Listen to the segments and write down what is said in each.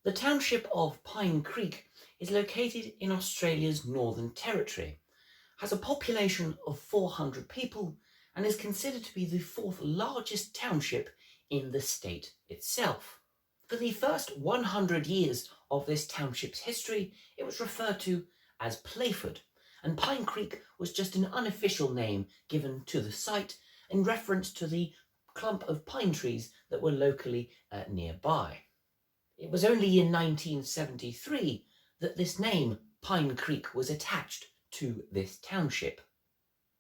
The township of Pine Creek is located in Australia's Northern Territory, has a population of 400 people, and is considered to be the fourth largest township in the state itself. For the first 100 years of this township's history, it was referred to as Playford, and Pine Creek was just an unofficial name given to the site in reference to the clump of pine trees that were locally nearby. It was only in 1973 that this name, Pine Creek, was attached to this township.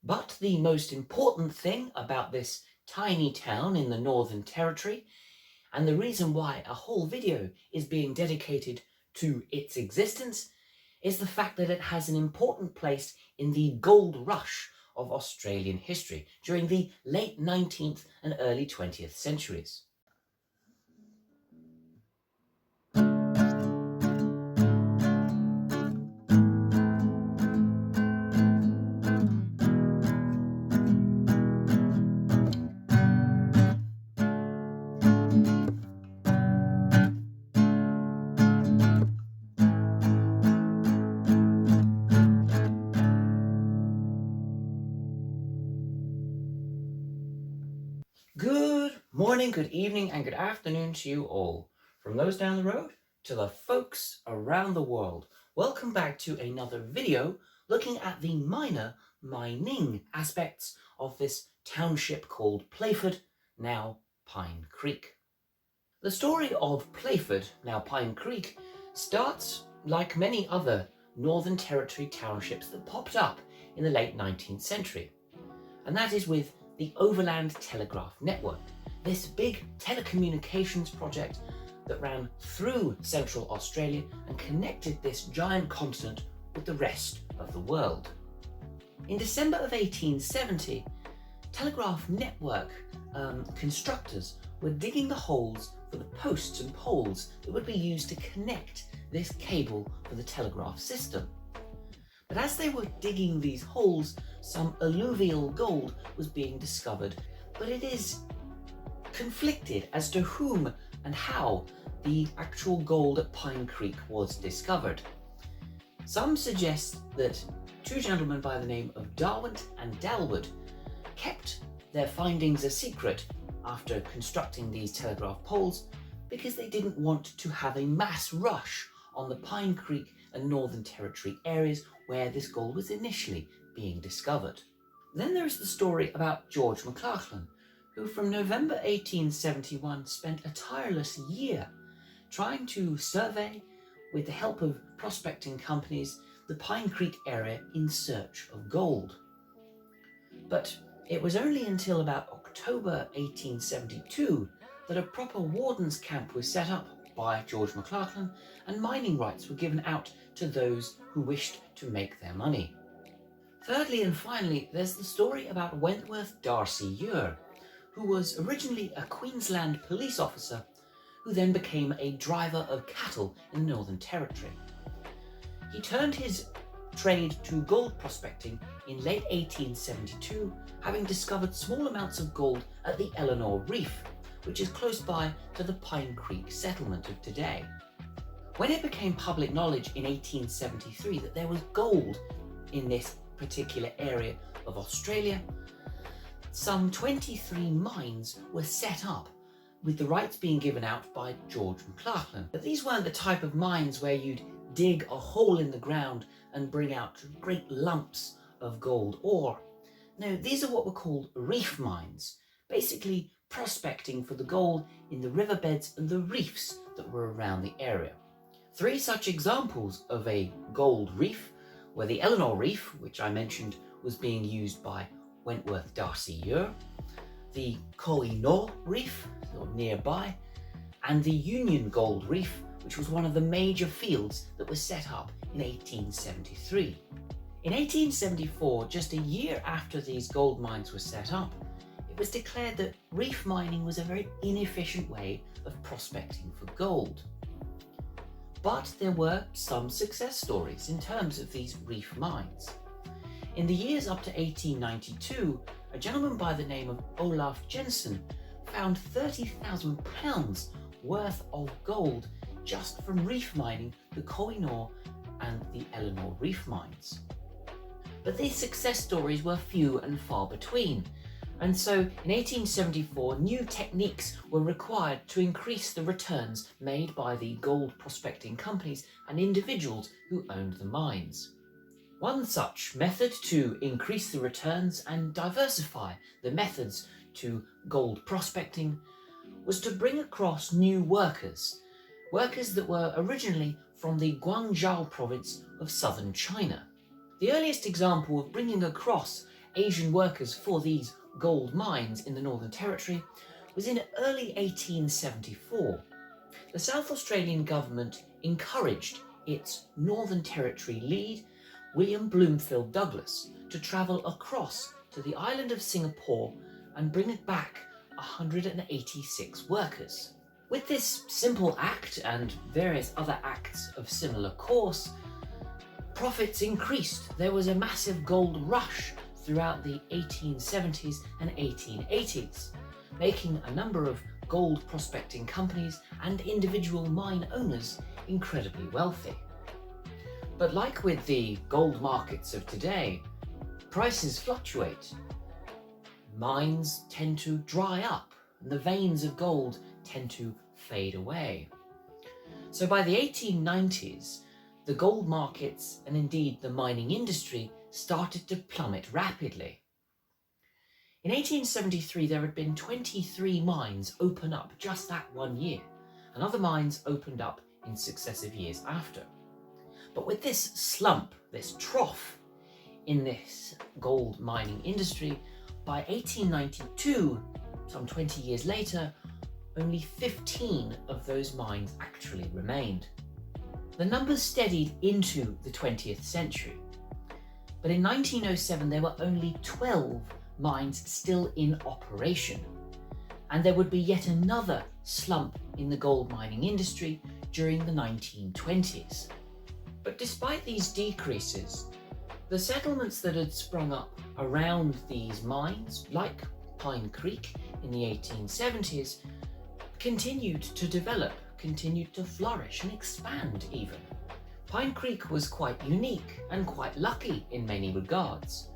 But the most important thing about this tiny town in the Northern Territory, and the reason why a whole video is being dedicated to its existence, is the fact that it has an important place in the gold rush of Australian history during the late 19th and early 20th centuries. Good morning, good evening, and good afternoon to you all. From those down the road to the folks around the world. Welcome back to another video looking at the minor mining aspects of this township called Playford, now Pine Creek. The story of Playford, now Pine Creek, starts like many other Northern Territory townships that popped up in the late 19th century, and that is with the Overland Telegraph Network, this big telecommunications project that ran through Central Australia and connected this giant continent with the rest of the world. In December of 1870, telegraph network constructors were digging the holes for the posts and poles that would be used to connect this cable for the telegraph system. But as they were digging these holes, some alluvial gold was being discovered, but it is conflicted as to whom and how the actual gold at Pine Creek was discovered. Some suggest that two gentlemen by the name of Darwin and Dalwood kept their findings a secret after constructing these telegraph poles because they didn't want to have a mass rush on the Pine Creek and Northern Territory areas where this gold was initially being discovered. Then there is the story about George McLachlan, who from November 1871 spent a tireless year trying to survey, with the help of prospecting companies, the Pine Creek area in search of gold. But it was only until about October 1872 that a proper warden's camp was set up by George McLachlan, and mining rights were given out to those who wished to make their money. Thirdly and finally, there's the story about Wentworth Darcy Ure, who was originally a Queensland police officer who then became a driver of cattle in the Northern Territory. He turned his trade to gold prospecting in late 1872, having discovered small amounts of gold at the Eleanor Reef, which is close by to the Pine Creek settlement of today. When it became public knowledge in 1873 that there was gold in this particular area of Australia, some 23 mines were set up, with the rights being given out by George McLachlan. But these weren't the type of mines where you'd dig a hole in the ground and bring out great lumps of gold ore. No, these are what were called reef mines, basically prospecting for the gold in the riverbeds and the reefs that were around the area. Three such examples of a gold reef were the Eleanor Reef, which I mentioned was being used by Wentworth Darcy Ure, the Koh-i-Noor Reef, or nearby, and the Union Gold Reef, which was one of the major fields that was set up in 1873. In 1874, just a year after these gold mines were set up, it was declared that reef mining was a very inefficient way of prospecting for gold. But there were some success stories in terms of these reef mines. In the years up to 1892, a gentleman by the name of Olaf Jensen found £30,000 worth of gold just from reef mining the Koh-i-Noor and the Eleanor reef mines. But these success stories were few and far between, and so in 1874 new techniques were required to increase the returns made by the gold prospecting companies and individuals who owned the mines. One such method to increase the returns and diversify the methods to gold prospecting was to bring across new workers that were originally from the Guangzhou province of southern China. The earliest example of bringing across Asian workers for these gold mines in the Northern Territory was in early 1874. The South Australian government encouraged its Northern Territory lead, William Bloomfield Douglas, to travel across to the island of Singapore and bring back 186 workers. With this simple act and various other acts of similar course, profits increased. There was a massive gold rush throughout the 1870s and 1880s, making a number of gold prospecting companies and individual mine owners incredibly wealthy. But like with the gold markets of today, prices fluctuate. Mines tend to dry up, and the veins of gold tend to fade away. So by the 1890s, the gold markets and indeed the mining industry started to plummet rapidly. In 1873, there had been 23 mines open up just that one year, and other mines opened up in successive years after. But with this slump, this trough in this gold mining industry, by 1892, some 20 years later, only 15 of those mines actually remained. The numbers steadied into the 20th century, but in 1907 there were only 12 mines still in operation, and there would be yet another slump in the gold mining industry during the 1920s. But despite these decreases, the settlements that had sprung up around these mines, like Pine Creek in the 1870s, continued to develop, continued to flourish and expand even. Pine Creek was quite unique and quite lucky in many regards.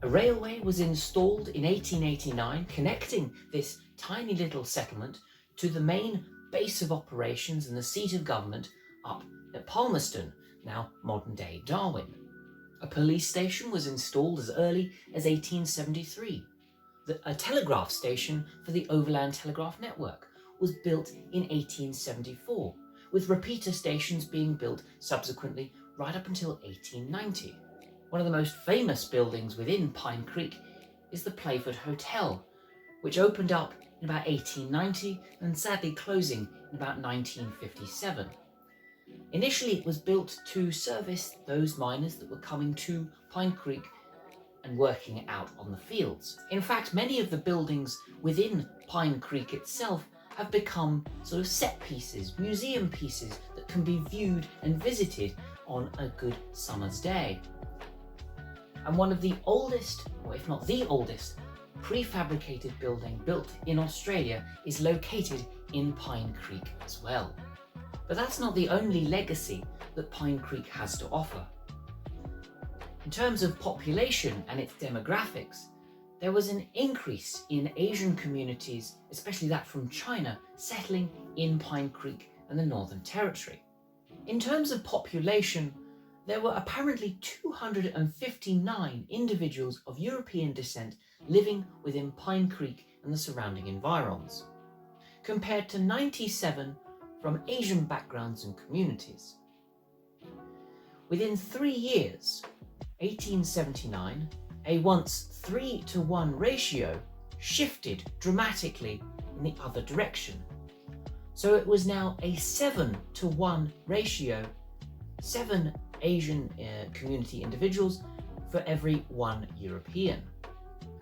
A railway was installed in 1889 connecting this tiny little settlement to the main base of operations and the seat of government up at Palmerston, now modern-day Darwin. A police station was installed as early as 1873. A telegraph station for the Overland Telegraph Network was built in 1874, with repeater stations being built subsequently right up until 1890. One of the most famous buildings within Pine Creek is the Playford Hotel, which opened up in about 1890 and sadly closing in about 1957. Initially, it was built to service those miners that were coming to Pine Creek and working out on the fields. In fact, many of the buildings within Pine Creek itself have become sort of set pieces, museum pieces that can be viewed and visited on a good summer's day. And one of the oldest, or if not the oldest, prefabricated building built in Australia is located in Pine Creek as well. But that's not the only legacy that Pine Creek has to offer. In terms of population and its demographics, there was an increase in Asian communities, especially that from China, settling in Pine Creek and the Northern Territory. In terms of population, there were apparently 259 individuals of European descent living within Pine Creek and the surrounding environs, compared to 97 from Asian backgrounds and communities. Within 3 years, 1879, a once 3-to-1 ratio shifted dramatically in the other direction. So it was now a 7-to-1 ratio, 7 Asian community individuals for every 1 European.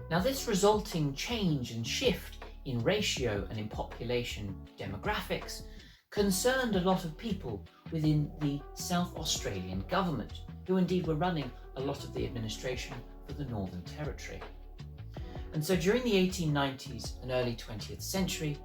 Now this resulting change and shift in ratio and in population demographics concerned a lot of people within the South Australian government, who indeed were running a lot of the administration for the Northern Territory. And so during the 1890s and early 20th century,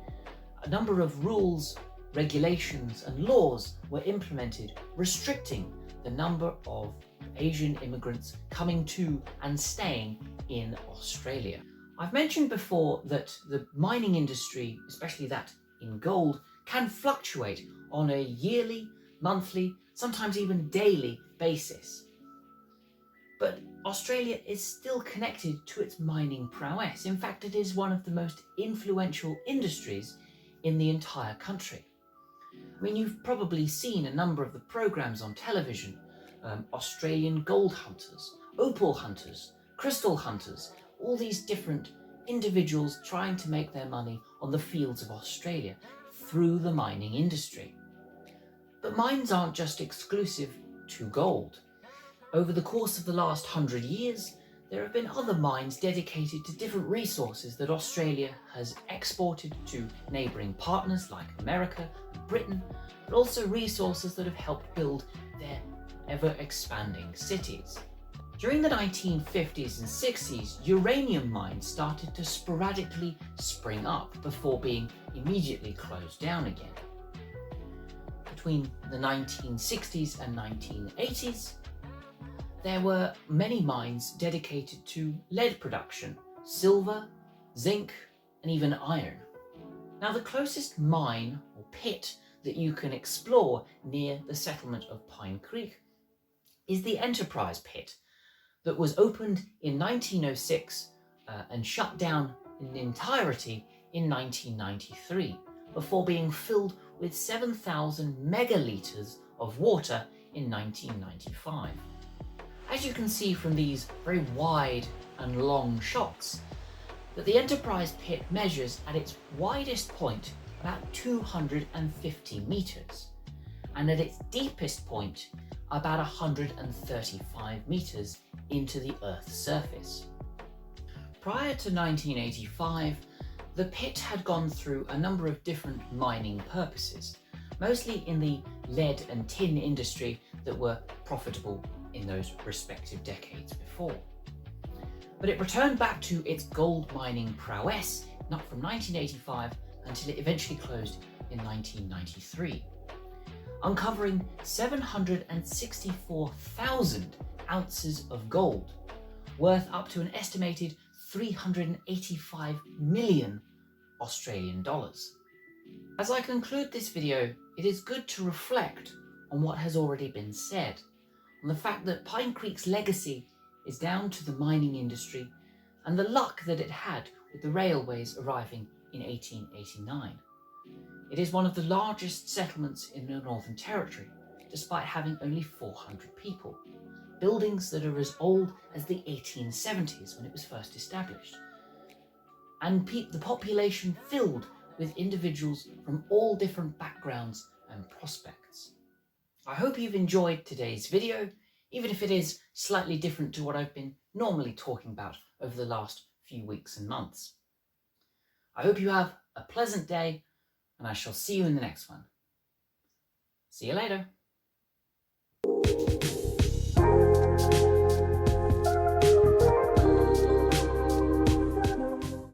a number of rules regulations and laws were implemented restricting the number of Asian immigrants coming to and staying in Australia. I've mentioned before that the mining industry, especially that in gold, can fluctuate on a yearly, monthly, sometimes even daily basis. But Australia is still connected to its mining prowess. In fact, it is one of the most influential industries in the entire country. I mean, you've probably seen a number of the programs on television, Australian gold hunters, opal hunters, crystal hunters, all these different individuals trying to make their money on the fields of Australia through the mining industry. But mines aren't just exclusive to gold. Over the course of the last 100 years, there have been other mines dedicated to different resources that Australia has exported to neighbouring partners like America and Britain, but also resources that have helped build their ever-expanding cities. During the 1950s and 60s, uranium mines started to sporadically spring up before being immediately closed down again. Between the 1960s and 1980s, there were many mines dedicated to lead production, silver, zinc, and even iron. Now, the closest mine or pit that you can explore near the settlement of Pine Creek is the Enterprise pit that was opened in 1906 and shut down in entirety in 1993 before being filled with 7,000 megalitres of water in 1995. As you can see from these very wide and long shots, that the Enterprise pit measures at its widest point about 250 metres, and at its deepest point about 135 metres into the Earth's surface. Prior to 1985, the pit had gone through a number of different mining purposes, mostly in the lead and tin industry that were profitable in those respective decades before. But it returned back to its gold mining prowess not from 1985 until it eventually closed in 1993, uncovering 764,000 ounces of gold, worth up to an estimated 385 million Australian dollars. As I conclude this video, it is good to reflect on what has already been said, on the fact that Pine Creek's legacy is down to the mining industry and the luck that it had with the railways arriving in 1889. It is one of the largest settlements in the Northern Territory, despite having only 400 people. Buildings that are as old as the 1870s when it was first established. And the population filled with individuals from all different backgrounds and prospects. I hope you've enjoyed today's video, even if it is slightly different to what I've been normally talking about over the last few weeks and months. I hope you have a pleasant day, and I shall see you in the next one. See you later.